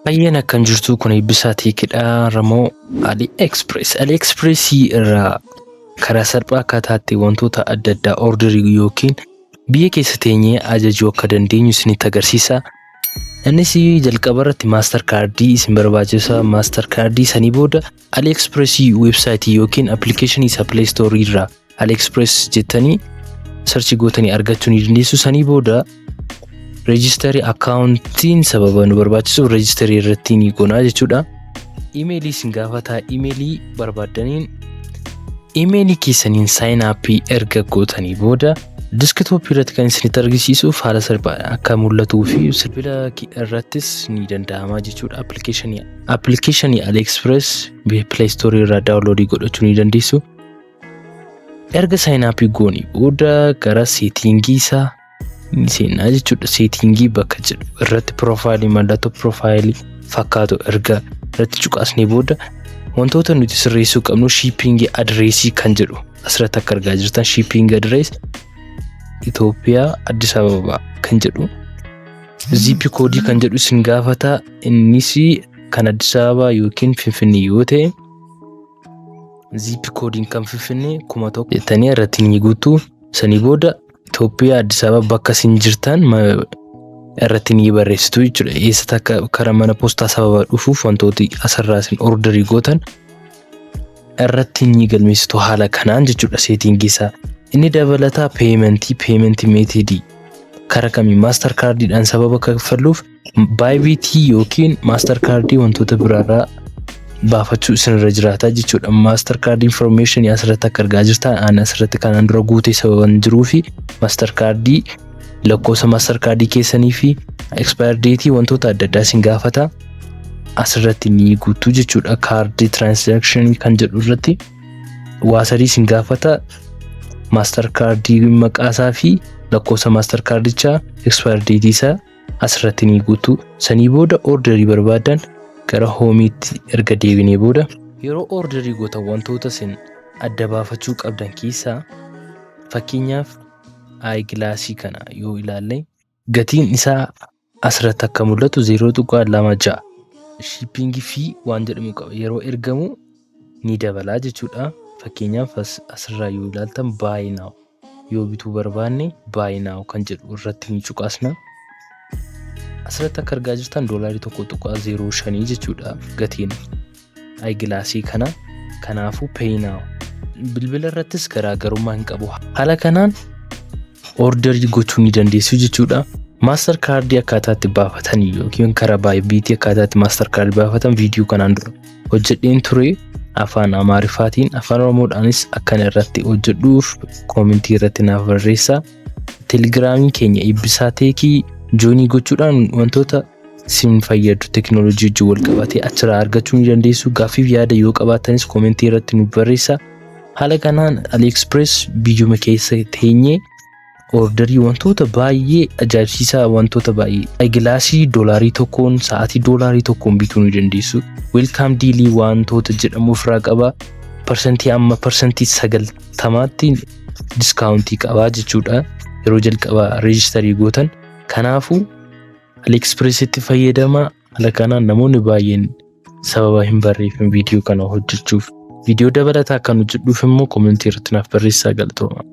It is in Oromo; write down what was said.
Ayyana kan jirtu kun eebbisaatii kidhaa Ramoo AliExpress irraa karaa salphaa akkaataatti wantoota adda addaa orderii yookiin biyya keessa teenyee ajajuu akka dandeenyu isinitti agarsiisa. Innis jalqaba irratti Mastercardii isin barbaachisa. Mastercardii sanii booda AliExpress website yookiin application isa Play Store irraa AliExpress jettanii search gootanii argachuu ni dandeessu. Sanii booda register accountiin sababa nu barbaachisu register irratti ni goonaa jechuudha. Emailii isin gaafata. Emailii barbaadaniin emailii keessaniin sign up erga gootanii booda desktop irratti kan isinitti argisiisuuf haala salphaan akka mul'atuu fi bilbila irrattis ni danda'ama jechuudha. Application AliExpress Play Store irraa download godhachuu ni dandeessu. Erga sign up goonii booda gara settingii isaa ni seenaa jechuudha. Settingii bakka jedhu irratti profile mallattoo profile fakkaatu erga irratti cuqaasnee booda wantoota nuti sirreessuu qabnu shipping address kan jedhu asirratti akka argaa jirtan shipping address Ethiopia Addis Ababa kan jedhu zip code kan jedhu isin gaafata. Innis kan Addis Ababa yookiin Finfinnee yoo ta'e zip code kan Finfinnee 1000 jettanii irratti ni guutu. Sanii booda Ethiopia Addis Ababa bakka isin jirtan irratti ni barreessitu jechuudha. Eessatti akka karaa mana poostaa sababa dhufuuf wantooti asirraa isin orderii gootan irratti ni galmeessitu haala kanaan jechuudha setting isaa. Inni dabalataa payment method karaa kamii Mastercardidhaan sababa kaffalluuf Bybit yookiin Mastercard wantoota biraarraa baafachuu isinirra jiraata jechuudha. Mastercard information asirratti akka argaa jirtan ana asirratti kanaan dura guutee sababan jiruufi Mastercard lakkoofsa Mastercard keessanii fi expire date wantoota adda addaa isin gaafata asirratti ni guutuu jechuudha. Card transaction kan jedhu irratti waasarii isin gaafata. Mastercard maqaasaa fi lakkoofsa Mastercardichaa expire date isaa asirratti ni guutuu. Sanii booda orderii barbaadan gara homiitti erga deebinee booda yeroo orderii gootan wantoota isin adda baafachuu qabdan keessaa fakkeenyaaf eyeglass kana yoo ilaalle gatiin isaa asirratti akka mul'atu 0.26 shipping fee waan jedhamu qaba. Yeroo ergamu ni dabalaa jechuudha. Fakkeenyaaf asirraa yoo ilaaltan buy now yoo bituu barbaanne buy now kan jedhu irratti ni cuqaasna. Asirratti akka argaa jirtan $1.05 jechuudha gatiin eyeglass kana. Kanaafuu pay now bilbila irrattis garaagarummaa hin qabu. Haala kanaan order gochuu ni dandeessu jechuudha. Mastercard akkaataatti baafatan yookiin karaa Bybit akkaataatti Mastercard baafatan viidiyoo kanaan dura hojjedheen ture. Afaan Amaariffaatiin afaan Oromoodhaanis akkana irratti hojjedhuuf koomentii irratti naaf barreessaa. Telegiraamii keenya eebbisaa teekii joinii gochuudhaan wantoota isin fayyadu teknooloojii wajjin wal qabatee achirraa argachuu ni dandeessu. Gaaffiif yaada yoo qabaatanis koomentii irratti nuuf barreessaa. Haala kanaan AliExpress biyyuma keessa teenyee orderii wantoota baay'ee ajaa'ibsiisaa wantoota baay'ee eyeglassii $1 sa'aatii $1 bituu ni dandeessu. Welcome deal wantoota jedhamu ofirraa qaba. Percentii amma percentii 90tti discountii qaba jechuudha yeroo jalqaba register gootan. Kanaafuu AliExpress itti fayyadama. Haala kanaan namoonni baay'een sababa hin barreeffin viidiyoo kana hojjechuuf viidiyoo dabalataa kan hojjedhuuf immoo koomentii irratti naaf barreessaa. Galatooma.